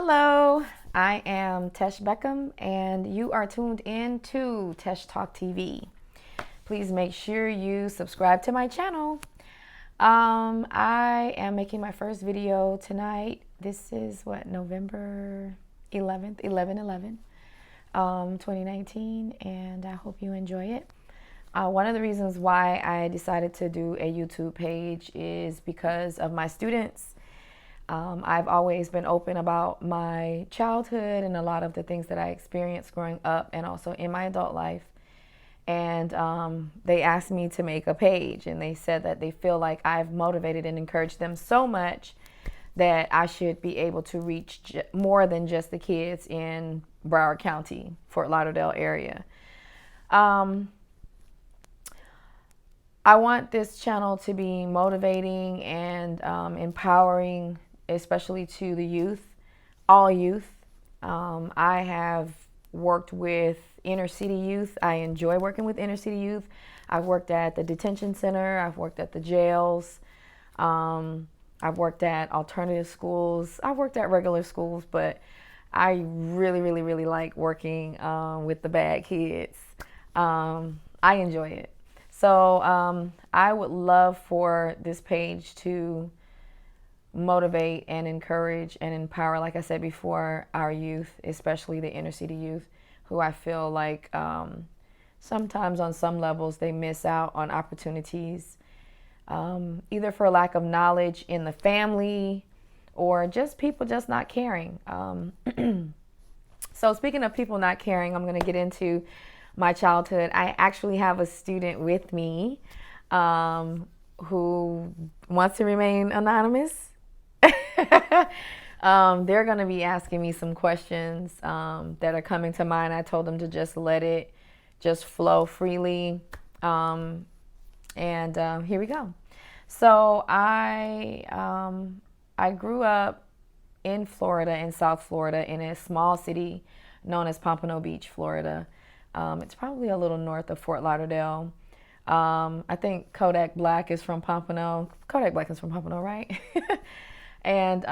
Hello, I am Tesh Beckham, and you are tuned in to TeshTalkTV. Please make sure you subscribe to my channel. I am making my first video tonight. This is what, November 11th, 11/11, 2019, and I hope you enjoy it. One of the reasons why I decided to do a YouTube page is because of my students. I've always been open about my childhood and a lot of the things that I experienced growing up and also in my adult life. And they asked me to make a page, and they said that they feel like I've motivated and encouraged them so much that I should be able to reach more than just the kids in Broward County, Fort Lauderdale area. I want this channel to be motivating and empowering, especially to the youth, all youth. I have worked with inner city youth. I enjoy working with inner city youth. I've worked at the detention center. I've worked at the jails. I've worked at alternative schools. I've worked at regular schools, but I really like working with the bad kids. I enjoy it. So I would love for this page to motivate and encourage and empower, like I said before, our youth, especially the inner city youth, who I feel like sometimes on some levels they miss out on opportunities, either for lack of knowledge in the family or just people just not caring. So speaking of people not caring, I'm going to get into my childhood. I actually have a student with me who wants to remain anonymous. They're going to be asking me some questions that are coming to mind. I told them to just let it just flow freely. And here we go. So I grew up in Florida, in South Florida, in a small city known as Pompano Beach, Florida. It's probably a little north of Fort Lauderdale. I think Kodak Black is from Pompano. Kodak Black is from Pompano, right? And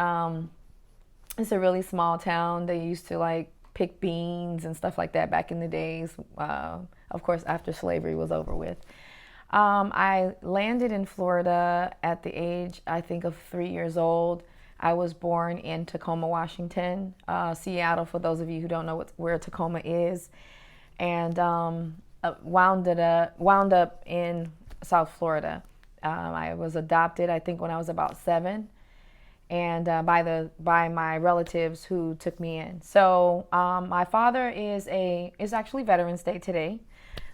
it's a really small town. They used to like pick beans and stuff like that back in the days. Of course, after slavery was over with. I landed in Florida at the age, I think, of 3 years old. I was born in Tacoma, Washington, Seattle, for those of you who don't know where Tacoma is. And wound up in South Florida. I was adopted, I think, when I was about 7, and by my relatives who took me in. So my father is actually Veterans Day today.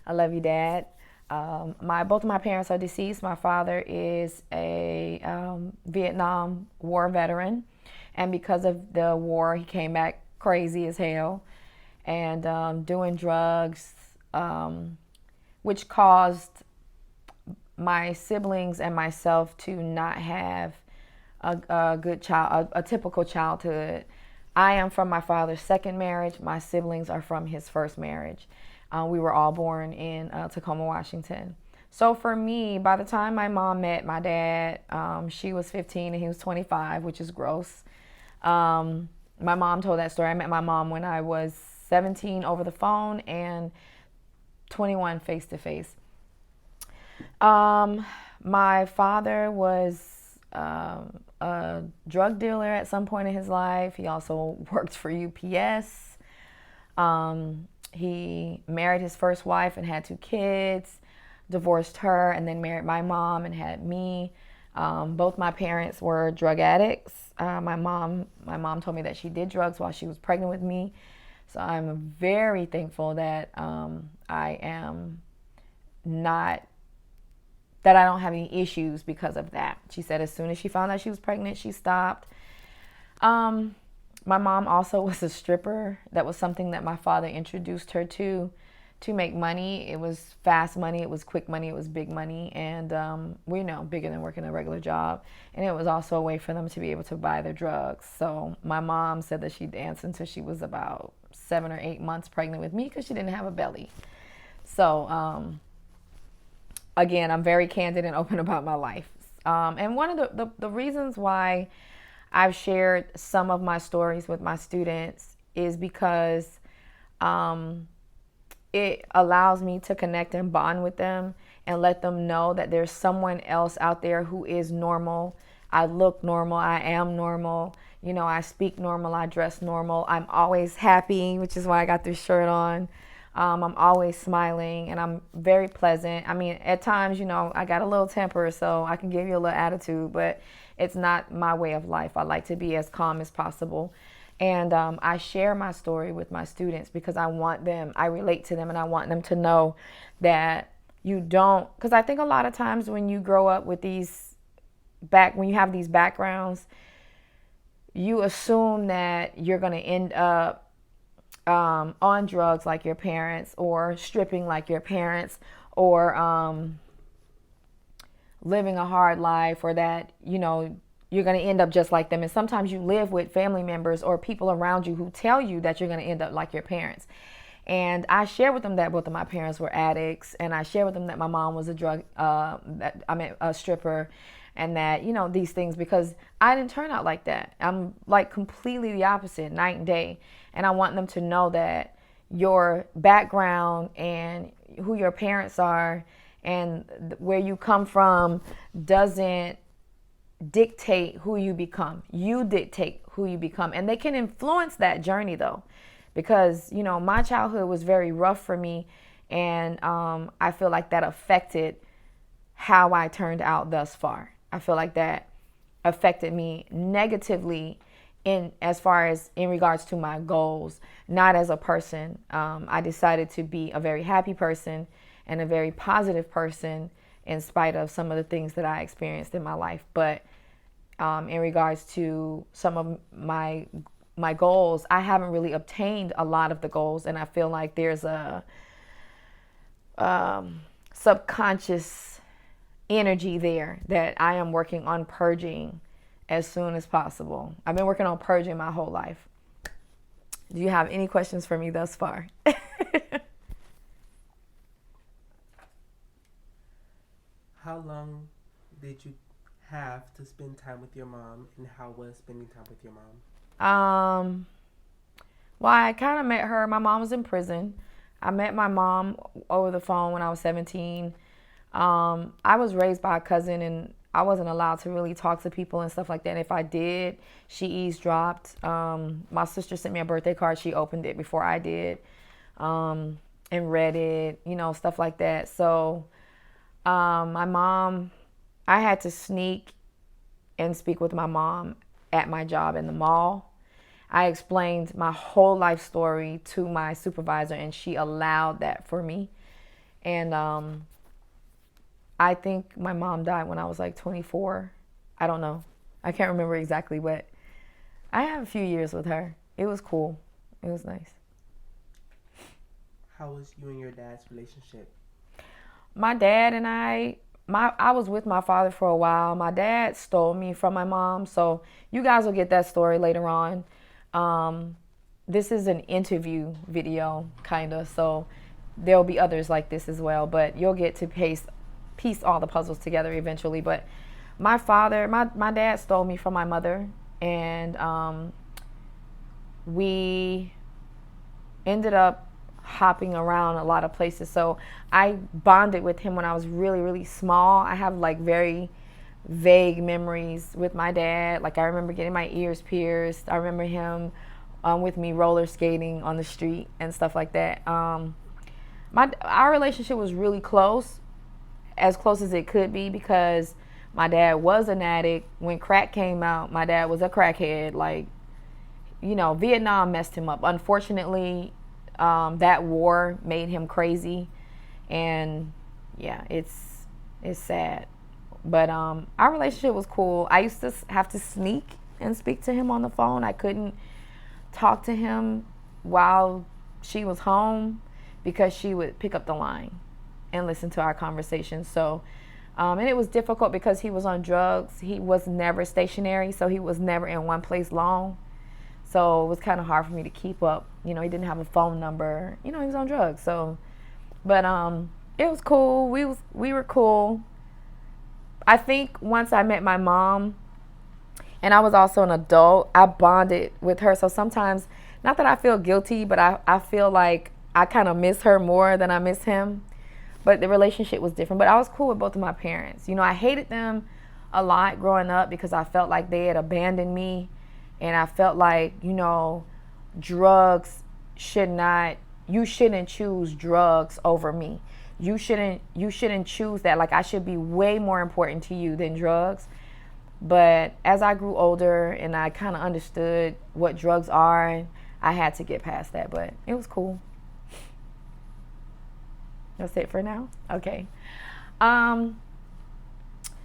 I love you, Dad. Both of my parents are deceased. My father is a Vietnam War veteran, and because of the war, he came back crazy as hell and doing drugs, which caused my siblings and myself to not have a good a typical childhood. I am from my father's second marriage. My siblings are from his first marriage. We were all born in Tacoma, Washington. So for me, by the time my mom met my dad, she was 15 and he was 25, which is gross. My mom told that story. I met my mom when I was 17 over the phone and 21 face to face. My father was a drug dealer at some point in his life. He also worked for UPS. He married his first wife and had 2 kids, divorced her, and then married my mom and had me. Both my parents were drug addicts. My mom told me that she did drugs while she was pregnant with me. So I'm very thankful that I don't have any issues because of that. She said as soon as she found out she was pregnant, she stopped. My mom also was a stripper. That was something that my father introduced her to make money. It was fast money, it was quick money, it was big money, and we know, bigger than working a regular job. And it was also a way for them to be able to buy their drugs. So my mom said that she danced until she was about 7 or 8 months pregnant with me because she didn't have a belly. So again, I'm very candid and open about my life. And one of the reasons why I've shared some of my stories with my students is because it allows me to connect and bond with them and let them know that there's someone else out there who is normal. I look normal. I am normal. You know, I speak normal. I dress normal. I'm always happy, which is why I got this shirt on. I'm always smiling and I'm very pleasant. I mean, at times, you know, I got a little temper, so I can give you a little attitude, but it's not my way of life. I like to be as calm as possible. And I share my story with my students because I relate to them and I want them to know that you don't, because I think a lot of times when you grow up with when you have these backgrounds, you assume that you're going to end up on drugs like your parents or stripping like your parents or living a hard life or that, you know, you're going to end up just like them. And sometimes you live with family members or people around you who tell you that you're going to end up like your parents. And I share with them that both of my parents were addicts, and I share with them that my mom was a stripper, and that, you know, these things, because I didn't turn out like that. I'm like completely the opposite, night and day. And I want them to know that your background and who your parents are and where you come from doesn't dictate who you become. You dictate who you become. And they can influence that journey though, because, you know, my childhood was very rough for me. And I feel like that affected how I turned out thus far. I feel like that affected me negatively in regards to my goals, not as a person. I decided to be a very happy person and a very positive person in spite of some of the things that I experienced in my life. But in regards to some of my goals, I haven't really obtained a lot of the goals, and I feel like there's a subconscious energy there that I am working on purging as soon as possible. I've been working on purging my whole life. Do you have any questions for me thus far? How long did you have to spend time with your mom, and how was spending time with your mom? Well, I kind of met her. My mom was in prison. I met my mom over the phone when I was 17. I was raised by a cousin, and I wasn't allowed to really talk to people and stuff like that. And if I did, she eavesdropped. My sister sent me a birthday card. She opened it before I did, and read it, you know, stuff like that. So my mom, I had to sneak and speak with my mom at my job in the mall. I explained my whole life story to my supervisor, and she allowed that for me. And I think my mom died when I was like 24. I don't know. I can't remember exactly, but I have a few years with her. It was cool. It was nice. How was you and your dad's relationship? My dad and I was with my father for a while. My dad stole me from my mom, so you guys will get that story later on. This is an interview video, kind of, so there'll be others like this as well, but you'll get to piece all the puzzles together eventually. But my dad stole me from my mother, and we ended up hopping around a lot of places. So I bonded with him when I was really, really small. I have like very vague memories with my dad. Like I remember getting my ears pierced. I remember him with me roller skating on the street and stuff like that. Our relationship was really close, as close as it could be, because my dad was an addict. When crack came out, my dad was a crackhead. Like, you know, Vietnam messed him up. Unfortunately, that war made him crazy, and yeah, it's sad. But our relationship was cool. I used to have to sneak and speak to him on the phone. I couldn't talk to him while she was home because she would pick up the line and listen to our conversations. So, and it was difficult because he was on drugs. He was never stationary, so he was never in one place long. So it was kind of hard for me to keep up. You know, he didn't have a phone number. You know, he was on drugs. So, but it was cool. We were cool. I think once I met my mom, And I was also an adult. I bonded with her. So sometimes, not that I feel guilty, but I feel like I kind of miss her more than I miss him. But the relationship was different. But I was cool with both of my parents. You know, I hated them a lot growing up because I felt like they had abandoned me. And I felt like, you know, drugs should not, you shouldn't choose drugs over me. You shouldn't choose that. Like, I should be way more important to you than drugs. But as I grew older and I kind of understood what drugs are, I had to get past that. But it was cool. That's it for now. Okay. Um.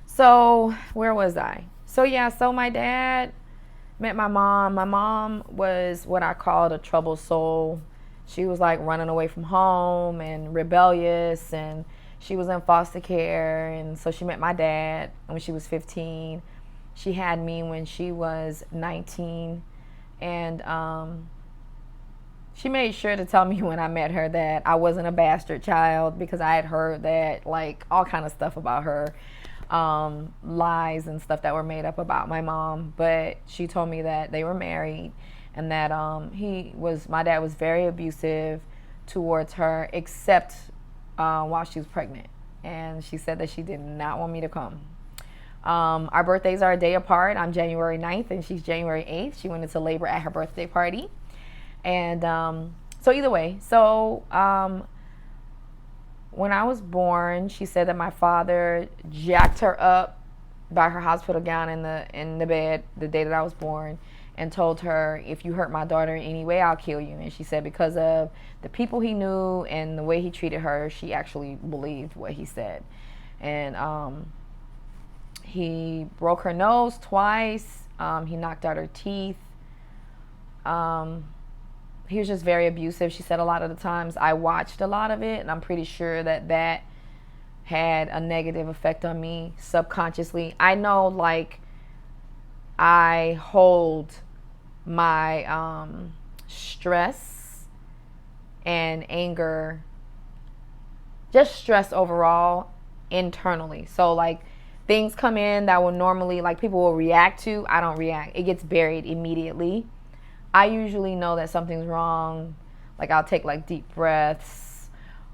So where was I? So yeah. So my dad met my mom. My mom was what I called a troubled soul. She was like running away from home and rebellious, and she was in foster care. And so she met my dad when she was 15. She had me when she was 19. And she made sure to tell me when I met her that I wasn't a bastard child, because I had heard that, like, all kind of stuff about her, lies and stuff that were made up about my mom. But she told me that they were married, and that my dad was very abusive towards her, except while she was pregnant. And she said that she did not want me to come. Our birthdays are a day apart. I'm January 9th and she's January 8th. She went into labor at her birthday party. And so either way, when I was born, she said that my father jacked her up by her hospital gown in the bed the day that I was born, and told her, if you hurt my daughter in any way, I'll kill you. And she said because of the people he knew and the way he treated her, she actually believed what he said. And he broke her nose twice. He knocked out her teeth. He was just very abusive. She said a lot of the times I watched a lot of it, and I'm pretty sure that had a negative effect on me subconsciously. I know, like, I hold my stress and anger, just stress overall, internally. So, like, things come in that will normally, like, people will react to, I don't react. It gets buried immediately. I usually know that something's wrong. Like, I'll take, like, deep breaths,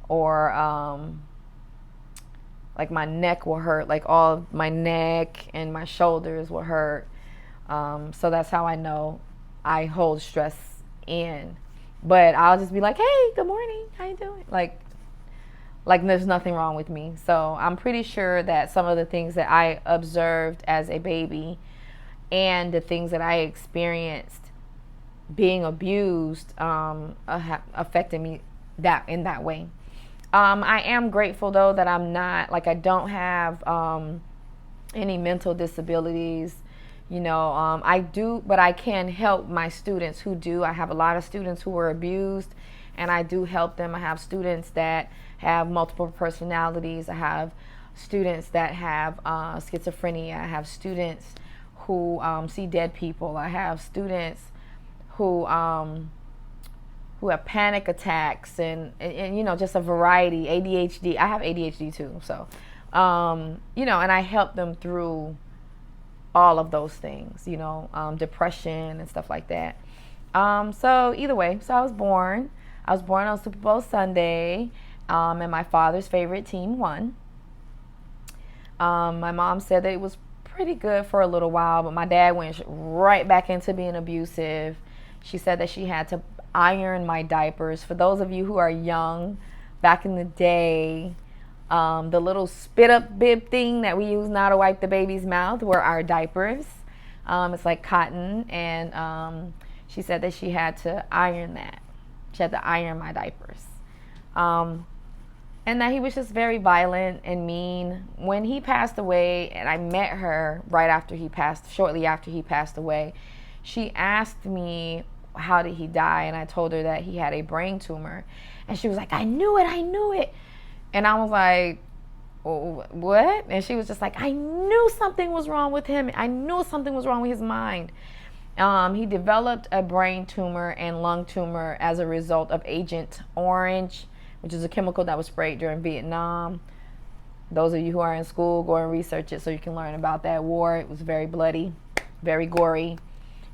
or like, my neck will hurt. Like, all my neck and my shoulders will hurt. So that's how I know I hold stress in. But I'll just be like, hey, good morning, how you doing? Like there's nothing wrong with me. So I'm pretty sure that some of the things that I observed as a baby and the things that I experienced being abused affected me in that way. I am grateful, though, that I'm not, like, I don't have any mental disabilities. You know, I do, but I can help my students who do. I have a lot of students who were abused, and I do help them. I have students that have multiple personalities. I have students that have schizophrenia. I have students who see dead people. I have students who have panic attacks, and you know, just a variety. ADHD. I have ADHD too. So, you know, and I help them through all of those things, you know, depression and stuff like that. So either way, so I was born on Super Bowl Sunday, and my father's favorite team won. My mom said that it was pretty good for a little while, but my dad went right back into being abusive. She said that she had to iron my diapers. For those of you who are young, back in the day, the little spit up bib thing that we use now to wipe the baby's mouth were our diapers. It's like cotton, and she said that she had to iron that. She had to iron my diapers. And that he was just very violent and mean. When he passed away, and I met her shortly after he passed away, she asked me, how did he die? And I told her that he had a brain tumor. And she was like, I knew it. And I was like, oh, what? And she was just like, I knew something was wrong with him. I knew something was wrong with his mind. He developed a brain tumor and lung tumor as a result of Agent Orange, which is a chemical that was sprayed during Vietnam. Those of you who are in school, go and research it so you can learn about that war. It was very bloody. very gory,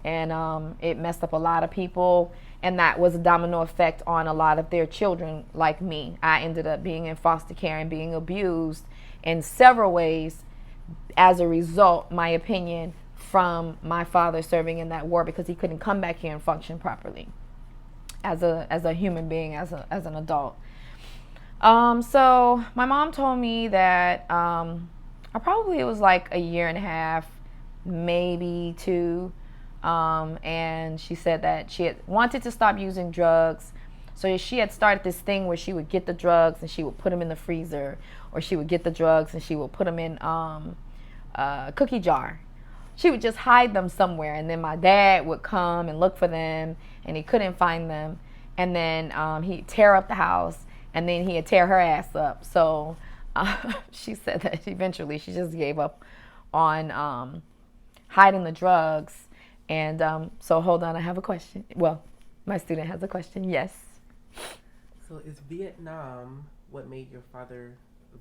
and it messed up a lot of people. And that was a domino effect on a lot of their children, like me. I ended up being in foster care and being abused in several ways as a result, my opinion, from my father serving in that war, because he couldn't come back here and function properly as a human being, as an adult. So my mom told me that I probably, it was like a year and a half, maybe two, and she said that she had wanted to stop using drugs. So she had started this thing where she would get the drugs and she would put them in the freezer, or she would get the drugs and she would put them in a cookie jar. She would just hide them somewhere, and then my dad would come and look for them, and he couldn't find them. And then he'd tear up the house, and then he'd tear her ass up. So she said that eventually she just gave up on hiding the drugs. And so hold on, I have a question. Well, my student has a question. Yes. So is Vietnam what made your father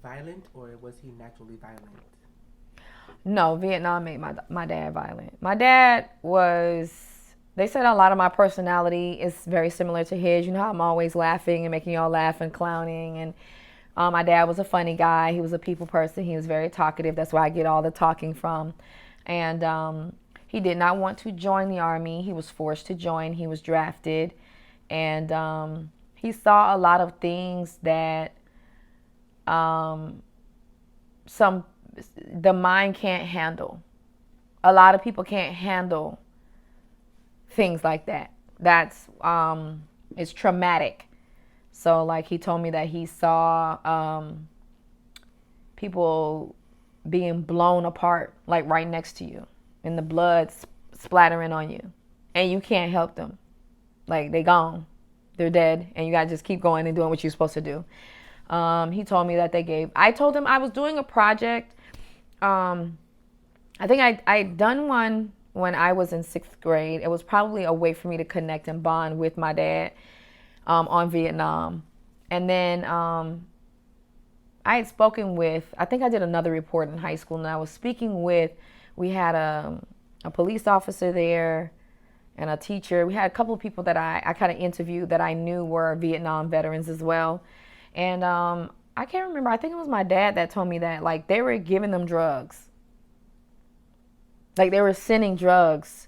violent, or was he naturally violent? No, Vietnam made my dad violent. My dad was, they said a lot of my personality is very similar to his. You know how I'm always laughing and making y'all laugh and clowning. And my dad was a funny guy. He was a people person. He was very talkative. That's where I get all the talking from. And he did not want to join the Army. He was forced to join. He was drafted. And he saw a lot of things that the mind can't handle. A lot of people can't handle things like that. That's it's traumatic. So like he told me that he saw people being blown apart, like right next to you, and the blood splattering on you, and you can't help them. Like they gone, they're dead, and you gotta just keep going and doing what you're supposed to do. He told me that I told him I was doing a project. I think I'd done one when I was in 6th grade. It was probably a way for me to connect and bond with my dad on Vietnam. And then I had spoken with, I think I did another report in high school, and I was speaking with, we had a police officer there and a teacher. We had a couple of people that I kind of interviewed that I knew were Vietnam veterans as well. And I can't remember. I think it was my dad that told me that, like, they were giving them drugs. Like, they were sending drugs.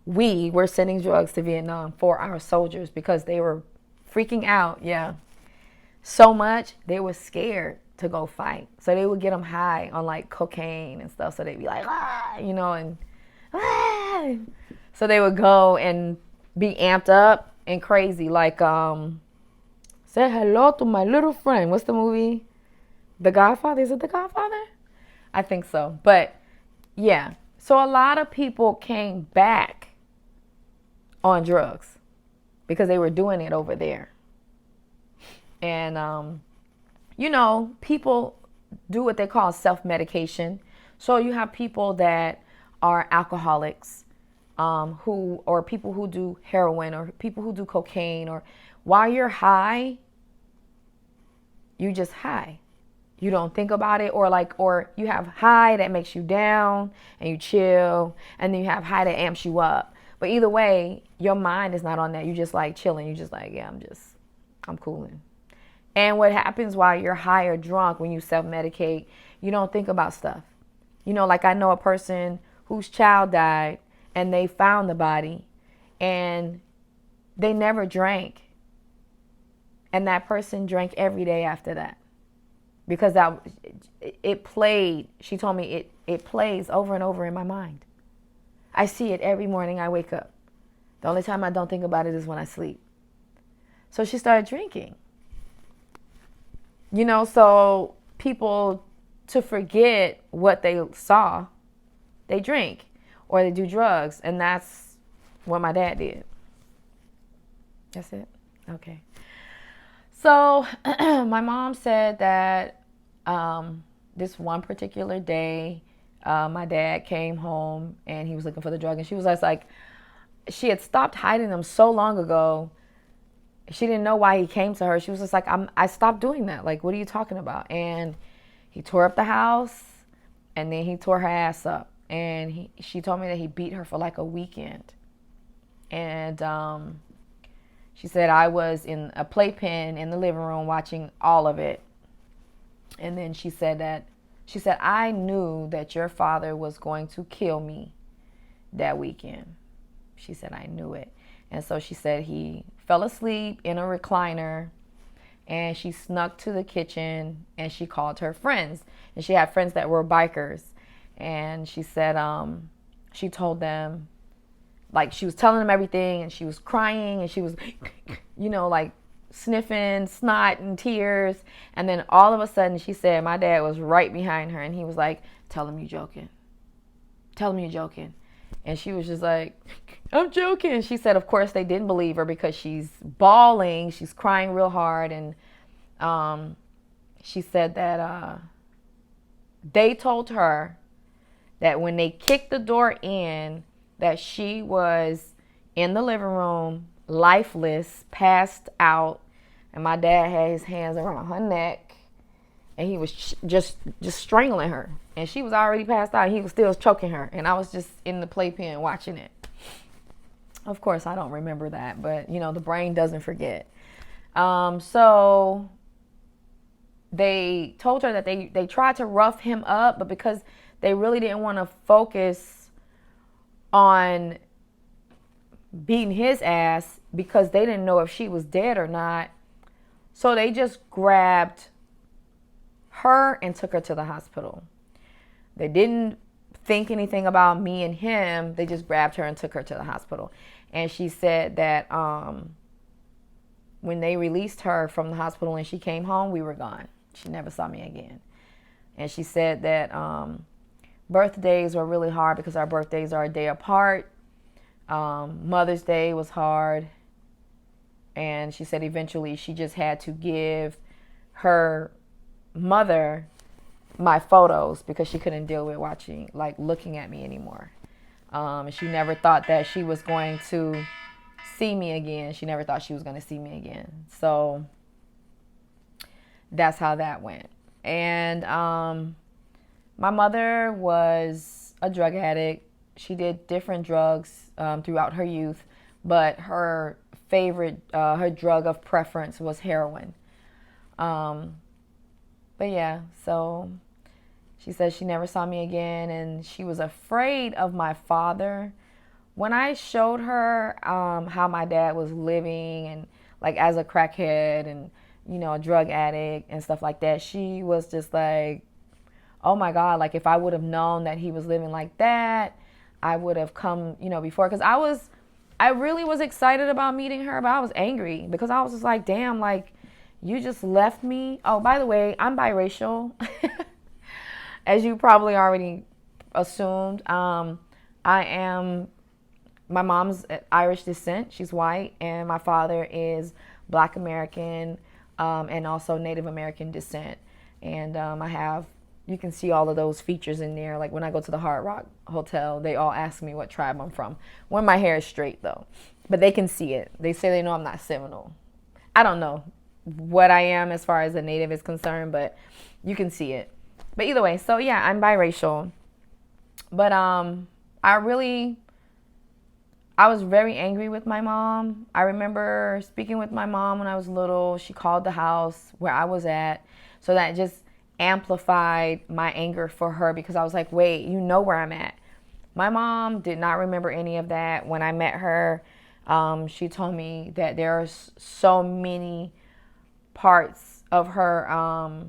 We were sending drugs to Vietnam for our soldiers because they were freaking out. Yeah. So much, they were scared to go fight. So they would get them high on, like, cocaine and stuff. So they'd be like, ah, you know, and ah. So they would go and be amped up and crazy. Like, say hello to my little friend. What's the movie? The Godfather? Is it The Godfather? I think so. But yeah. So a lot of people came back on drugs because they were doing it over there. And, you know, people do what they call self-medication. So you have people that are alcoholics, or people who do heroin, or people who do cocaine, or while you're high, you just high. You don't think about it, or you have high that makes you down and you chill, and then you have high that amps you up. But either way, your mind is not on that. You just like chilling. You just like, yeah, I'm cooling. And what happens while you're high or drunk, when you self-medicate, you don't think about stuff. You know, like I know a person whose child died and they found the body and they never drank. And that person drank every day after that. Because it played, she told me it plays over and over in my mind. I see it every morning I wake up. The only time I don't think about it is when I sleep. So she started drinking. You know, so people, to forget what they saw, they drink or they do drugs. And that's what my dad did. That's it? Okay. So my mom said that this one particular day, my dad came home and he was looking for the drug. And she was just like, she had stopped hiding them so long ago. She didn't know why he came to her. She was just like, I stopped doing that. Like, what are you talking about? And he tore up the house, and then he tore her ass up. and she told me that he beat her for like a weekend. And she said I was in a playpen in the living room watching all of it. And then she said, I knew that your father was going to kill me that weekend. She said, I knew it. And so she said he fell asleep in a recliner, and she snuck to the kitchen and she called her friends. And she had friends that were bikers. And she said she told them, like, she was telling them everything, and she was crying, and she was, like sniffing snot and tears. And then all of a sudden she said my dad was right behind her, and he was like, tell him you joking. Tell him you joking. And she was just like, I'm joking. She said, of course, they didn't believe her because she's bawling. She's crying real hard. And she said that they told her that when they kicked the door in, that she was in the living room, lifeless, passed out. And my dad had his hands around her neck, and he was just strangling her. And she was already passed out, and he was still choking her. And I was just in the playpen watching it. Of course, I don't remember that, but, the brain doesn't forget. So they told her that they tried to rough him up, but because they really didn't want to focus on beating his ass, because they didn't know if she was dead or not. So they just grabbed her and took her to the hospital. They didn't think anything about me and him. They just grabbed her and took her to the hospital. And she said that when they released her from the hospital and she came home, we were gone. She never saw me again. And she said that birthdays were really hard because our birthdays are a day apart. Mother's Day was hard. And she said eventually she just had to give her mother my photos because she couldn't deal with looking at me anymore. She never thought that she was going to see me again. She never thought she was going to see me again. So that's how that went. And my mother was a drug addict. She did different drugs throughout her youth, but her her drug of preference was heroin. But yeah, so she said she never saw me again, and she was afraid of my father. When I showed her how my dad was living, and like as a crackhead and a drug addict and stuff like that, she was just like, oh my God, like if I would have known that he was living like that, I would have come, before. Because I really was excited about meeting her, but I was angry because I was just like, damn, like you just left me. Oh, by the way, I'm biracial. As you probably already assumed. My mom's Irish descent. She's white, and my father is Black American and also Native American descent. And you can see all of those features in there. Like when I go to the Hard Rock Hotel, they all ask me what tribe I'm from. When my hair is straight, though. But they can see it. They say they know I'm not Seminole. I don't know what I am as far as a Native is concerned, but you can see it. But either way, so yeah, I'm biracial. But I was very angry with my mom. I remember speaking with my mom when I was little. She called the house where I was at. So that just amplified my anger for her because I was like, wait, you know where I'm at. My mom did not remember any of that. When I met her, she told me that there are so many parts of her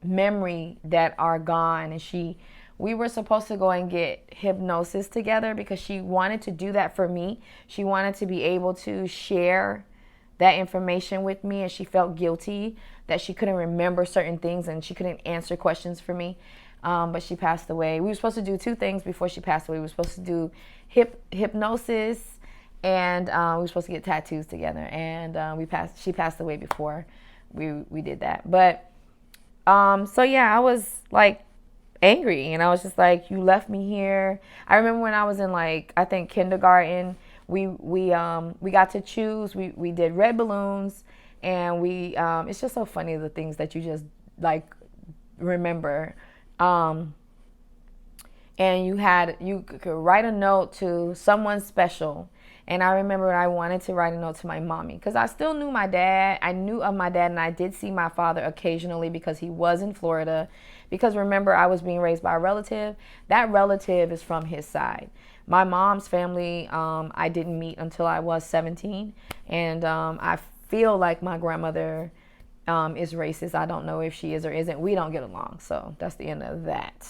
memory that are gone. And we were supposed to go and get hypnosis together because she wanted to do that for me. She wanted to be able to share that information with me, and she felt guilty that she couldn't remember certain things and she couldn't answer questions for me. But she passed away. We were supposed to do two things before she passed away. We were supposed to do hypnosis, and we were supposed to get tattoos together. And she passed away before we did that. But so yeah, I was like angry, and I was just like, you left me here. I remember when I was in I think kindergarten, we got to choose. We did red balloons, and it's just so funny the things that you just remember. And and you could write a note to someone special. And I remember I wanted to write a note to my mommy because I still knew my dad. I knew of my dad, and I did see my father occasionally because he was in Florida. Because remember, I was being raised by a relative. That relative is from his side. My mom's family, I didn't meet until I was 17. And I feel like my grandmother is racist. I don't know if she is or isn't. We don't get along. So that's the end of that.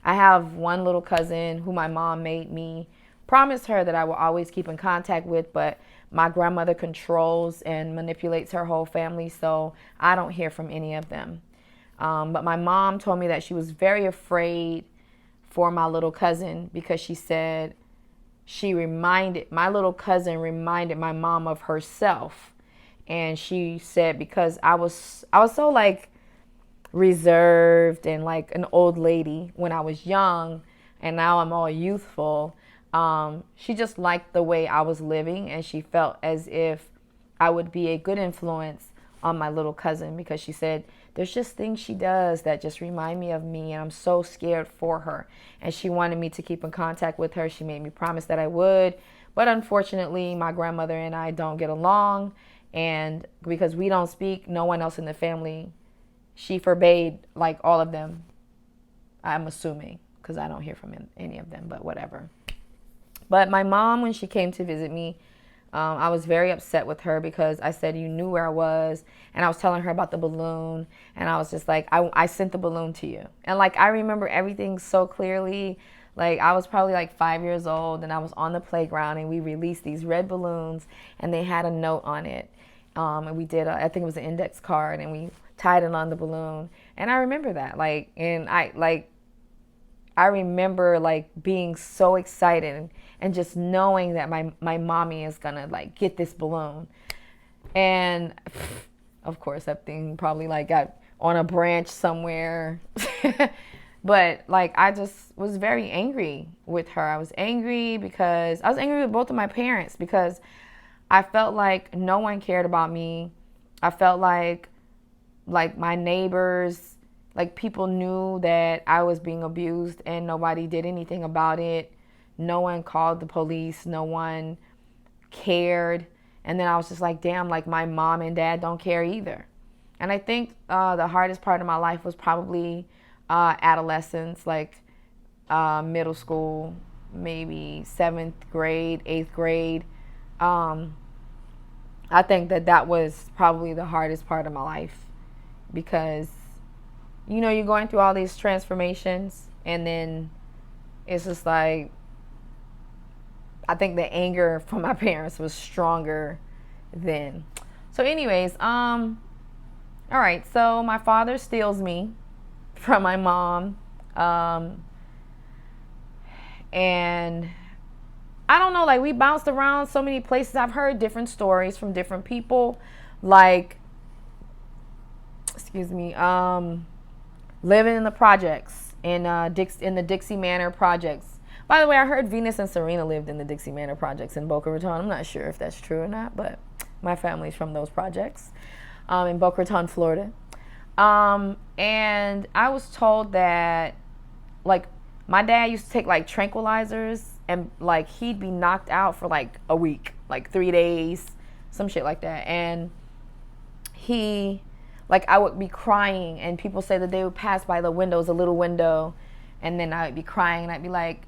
I have one little cousin who my mom made me promise her that I will always keep in contact with, but my grandmother controls and manipulates her whole family, so I don't hear from any of them. But my mom told me that she was very afraid for my little cousin because she said my little cousin reminded my mom of herself. And she said because I was so like reserved and like an old lady when I was young, and now I'm all youthful. She just liked the way I was living, and she felt as if I would be a good influence on my little cousin because she said there's just things she does that just remind me of me, and I'm so scared for her. And she wanted me to keep in contact with her. She made me promise that I would, but unfortunately, my grandmother and I don't get along, and because we don't speak, no one else in the family. She forbade like all of them. I'm assuming because I don't hear from any of them, but whatever. But my mom, when she came to visit me, I was very upset with her because I said, you knew where I was. And I was telling her about the balloon. And I was just like, I sent the balloon to you. And like, I remember everything so clearly. Like, I was probably like 5 years old, and I was on the playground, and we released these red balloons, and they had a note on it. And we did, I think it was an index card, and we tied it on the balloon. And I remember that. Like, and I remember like being so excited and just knowing that my mommy is gonna like get this balloon. And of course that thing probably like got on a branch somewhere. But like I just was very angry with her. I was angry with both of my parents because I felt like no one cared about me. I felt like my neighbors, like people knew that I was being abused and nobody did anything about it. No one called the police. No one cared. And then I was just like, damn, like my mom and dad don't care either. And I think the hardest part of my life was probably adolescence, like middle school, maybe 7th grade, 8th grade. I think that was probably the hardest part of my life because you know, you're going through all these transformations, and then it's just like, I think the anger from my parents was stronger then. So anyways, all right, so my father steals me from my mom. And I don't know, like we bounced around so many places. I've heard different stories from different people, like, living in the projects in the Dixie Manor projects. By the way, I heard Venus and Serena lived in the Dixie Manor projects in Boca Raton. I'm not sure if that's true or not, but my family's from those projects in Boca Raton, Florida. And I was told that, like, my dad used to take, like, tranquilizers, and, like, he'd be knocked out for, like, a week, like, 3 days, some shit like that. And I would be crying, and people say that they would pass by the windows, a little window, and then I would be crying, and I'd be like,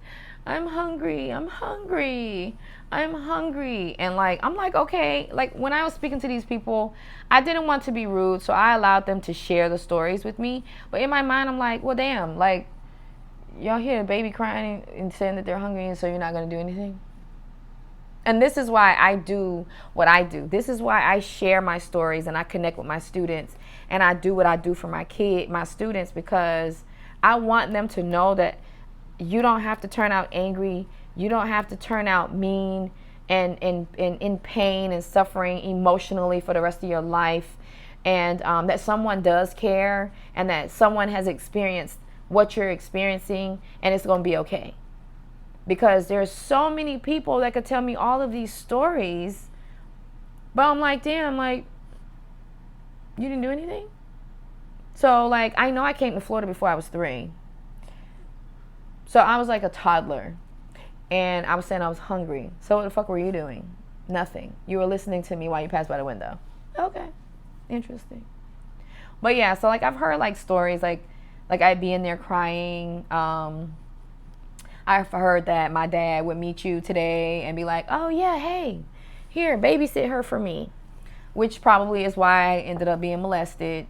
I'm hungry, I'm hungry, I'm hungry. And like, I'm like, okay, like when I was speaking to these people, I didn't want to be rude, so I allowed them to share the stories with me. But in my mind, I'm like, well, damn, like, y'all hear a baby crying and saying that they're hungry, and so you're not going to do anything? And this is why I do what I do. This is why I share my stories and I connect with my students, and I do what I do for my students, because I want them to know that you don't have to turn out angry. You don't have to turn out mean and in pain and suffering emotionally for the rest of your life. And that someone does care, and that someone has experienced what you're experiencing, and it's going to be okay. Because there's so many people that could tell me all of these stories, but I'm like, damn, like, you didn't do anything? So, like, I know I came to Florida before I was 3. So I was like a toddler, and I was saying I was hungry. So what the fuck were you doing? Nothing. You were listening to me while you passed by the window. Okay, interesting. But yeah, so like I've heard like stories like I'd be in there crying. I've heard that my dad would meet you today and be like, oh yeah, hey, here, babysit her for me. Which probably is why I ended up being molested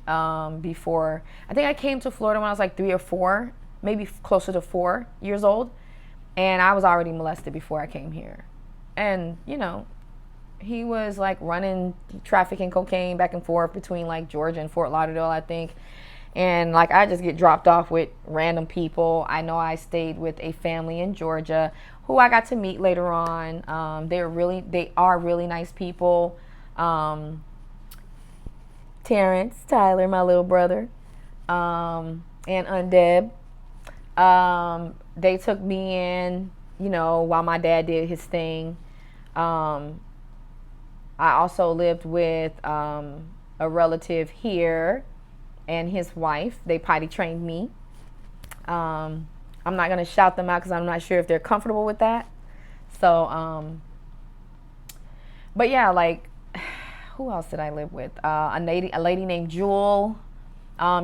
before. I think I came to Florida when I was like 3 or 4, maybe closer to 4 years old. And I was already molested before I came here. And, you know, he was like running, trafficking cocaine back and forth between like Georgia and Fort Lauderdale, I think. And like I just get dropped off with random people. I know I stayed with a family in Georgia who I got to meet later on. They are really nice people. Terrence, Tyler, my little brother, and Undeb. They took me in, you know, while my dad did his thing. I also lived with a relative here and his wife. They potty trained me. I'm not going to shout them out because I'm not sure if they're comfortable with that. So, but yeah, like, who else did I live with? A lady named Jewel.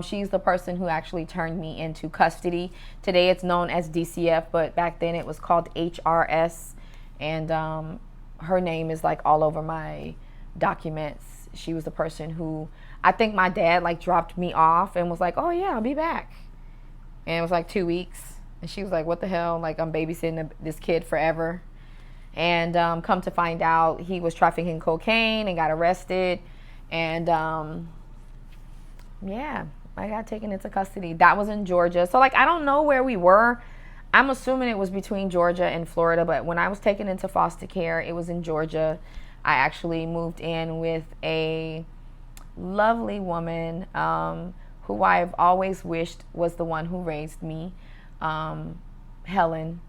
She's the person who actually turned me into custody. Today it's known as DCF, but back then it was called HRS. And her name is like all over my documents. She was the person who, I think my dad like dropped me off and was like, oh yeah, I'll be back. And it was like 2 weeks. And she was like, what the hell? Like, I'm babysitting this kid forever. And come to find out, he was trafficking cocaine and got arrested. And yeah, I got taken into custody. That was in Georgia. So like, I don't know where we were. I'm assuming it was between Georgia and Florida. But when I was taken into foster care, it was in Georgia. I actually moved in with a lovely woman who I've always wished was the one who raised me, Helen.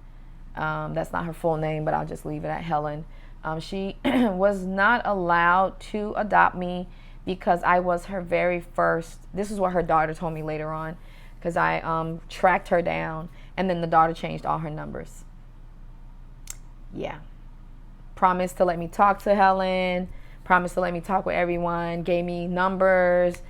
That's not her full name, but I'll just leave it at Helen. She was not allowed to adopt me because I was her very first. This is what her daughter told me later on, because I tracked her down, and then the daughter changed all her numbers. Yeah. Promised to let me talk to Helen, promised to let me talk with everyone, gave me numbers,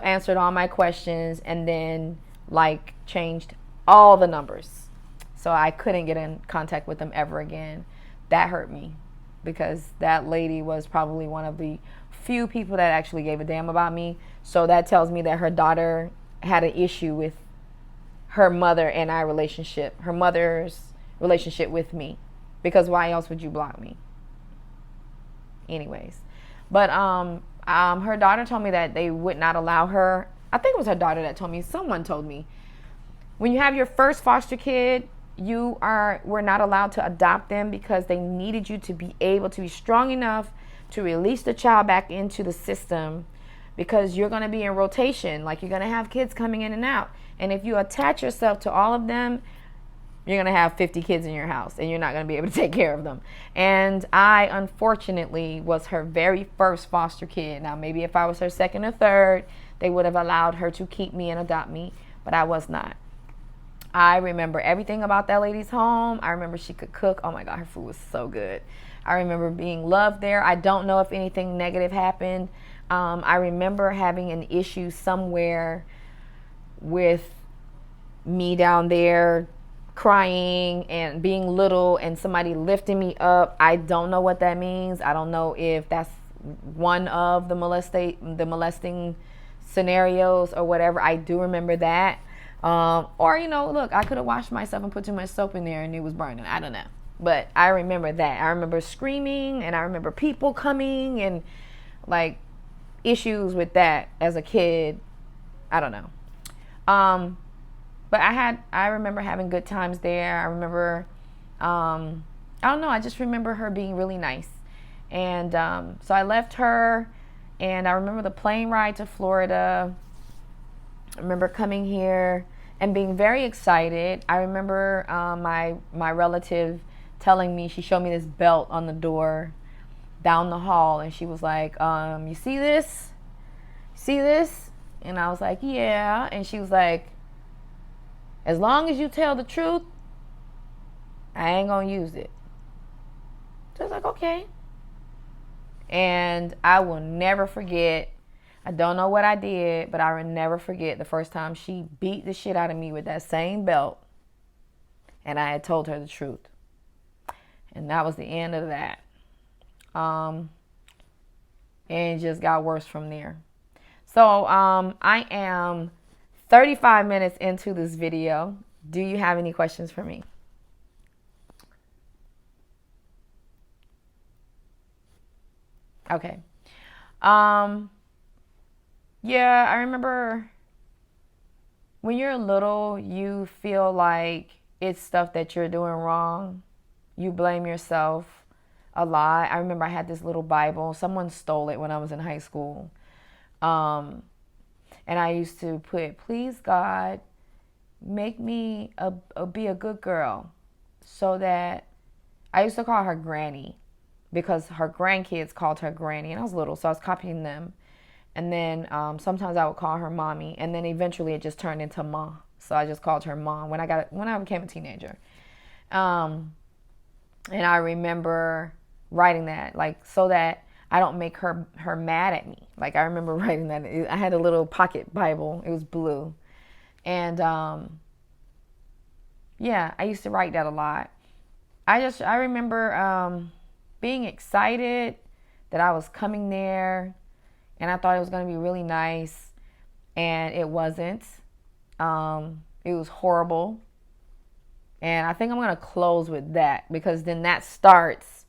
answered all my questions, and then like changed all the numbers. So I couldn't get in contact with them ever again. That hurt me because that lady was probably one of the few people that actually gave a damn about me. So that tells me that her daughter had an issue with her mother and I relationship, her mother's relationship with me, because why else would you block me? Anyways, but her daughter told me that they would not allow her. I think it was her daughter that told me. Someone told me, when you have your first foster kid, we're not allowed to adopt them because they needed you to be able to be strong enough to release the child back into the system, because you're going to be in rotation. Like, you're going to have kids coming in and out. And if you attach yourself to all of them, you're going to have 50 kids in your house and you're not going to be able to take care of them. And I, unfortunately, was her very first foster kid. Now, maybe if I was her second or third, they would have allowed her to keep me and adopt me, but I was not. I remember everything about that lady's home. I remember she could cook. Oh my God, her food was so good. I remember being loved there. I don't know if anything negative happened. I remember having an issue somewhere with me down there crying and being little and somebody lifting me up. I don't know what that means. I don't know if that's one of the molesting scenarios or whatever. I do remember that. Or, you know, look, I could have washed myself and put too much soap in there and it was burning. I don't know. But I remember that. I remember screaming, and I remember people coming and like issues with that as a kid. I don't know. But I remember having good times there. I remember, I don't know, I just remember her being really nice. And so I left her, and I remember the plane ride to Florida. I remember coming here and being very excited. I remember my relative telling me, she showed me this belt on the door down the hall, and she was like, you see this? See this? And I was like, yeah. And she was like, as long as you tell the truth, I ain't gonna use it. So I was like, okay. And I will never forget. I don't know what I did, but I will never forget the first time she beat the shit out of me with that same belt. And I had told her the truth. And that was the end of that. And it just got worse from there. So I am 35 minutes into this video. Do you have any questions for me? Okay. Yeah, I remember when you're little, you feel like it's stuff that you're doing wrong. You blame yourself a lot. I remember I had this little Bible. Someone stole it when I was in high school. And I used to put, please God, make me be a good girl, so that I used to call her Granny because her grandkids called her Granny, and I was little, so I was copying them. And then sometimes I would call her Mommy, and then eventually it just turned into Ma. So I just called her Mom when I became a teenager. And I remember writing that, like, so that I don't make her mad at me. Like, I remember writing that. I had a little pocket Bible. It was blue. And yeah, I used to write that a lot. I remember being excited that I was coming there, and I thought it was going to be really nice, and it wasn't. It was horrible. And I think I'm going to close with that, because then that starts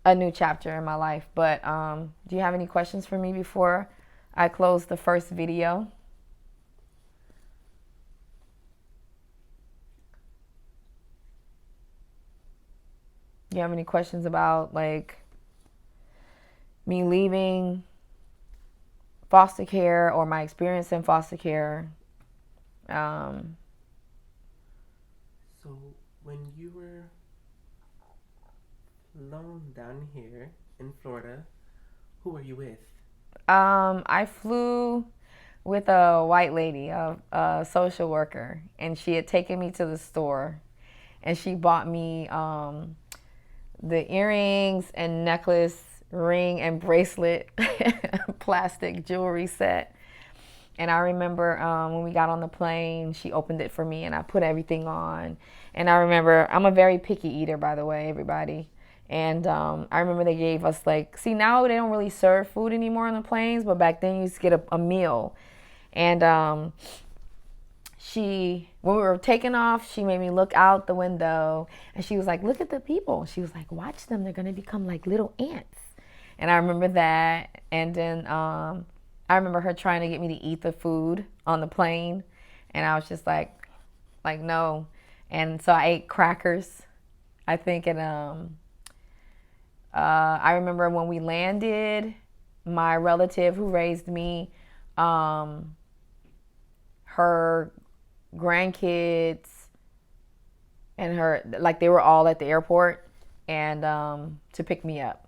a new chapter in my life. But do you have any questions for me before I close the first video? Do you have any questions about, like, me leaving foster care or my experience in foster care? So when you were flown down here in Florida, who were you with? I flew with a white lady, a social worker, and she had taken me to the store, and she bought me the earrings and necklace, ring and bracelet, plastic jewelry set. And I remember when we got on the plane, she opened it for me, and I put everything on. And I remember, I'm a very picky eater, by the way, everybody. And I remember they gave us, like, see, now they don't really serve food anymore on the planes, but back then you used to get a meal. And when we were taking off, she made me look out the window, and she was like, look at the people. She was like, watch them. They're going to become like little ants. And I remember that. And then I remember her trying to get me to eat the food on the plane. And I was just like no. And so I ate crackers, I think. And I remember when we landed, my relative who raised me, her grandkids and her, like, they were all at the airport and to pick me up.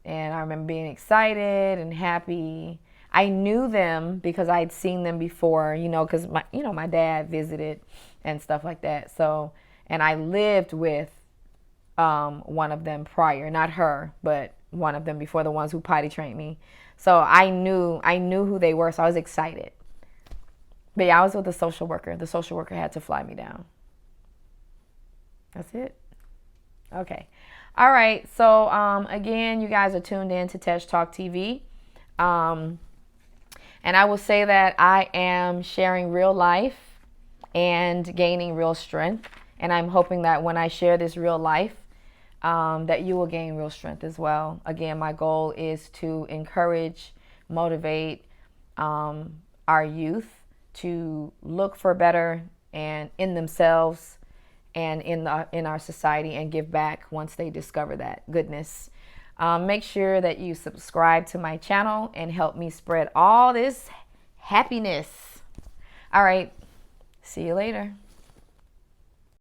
And I remember being excited and happy. I knew them because I had seen them before, because my dad visited and stuff like that. So, and I lived with one of them prior, not her, but one of them before, the ones who potty trained me. So I knew who they were. So I was excited. But yeah, I was with the social worker. The social worker had to fly me down. That's it. Okay. All right. So again, you guys are tuned in to TeshTalkTV. And I will say that I am sharing real life and gaining real strength. And I'm hoping that when I share this real life, that you will gain real strength as well. Again, my goal is to encourage, motivate our youth to look for better and in themselves and in our society, and give back once they discover that goodness. Make sure that you subscribe to my channel and help me spread all this happiness. All right. See you later.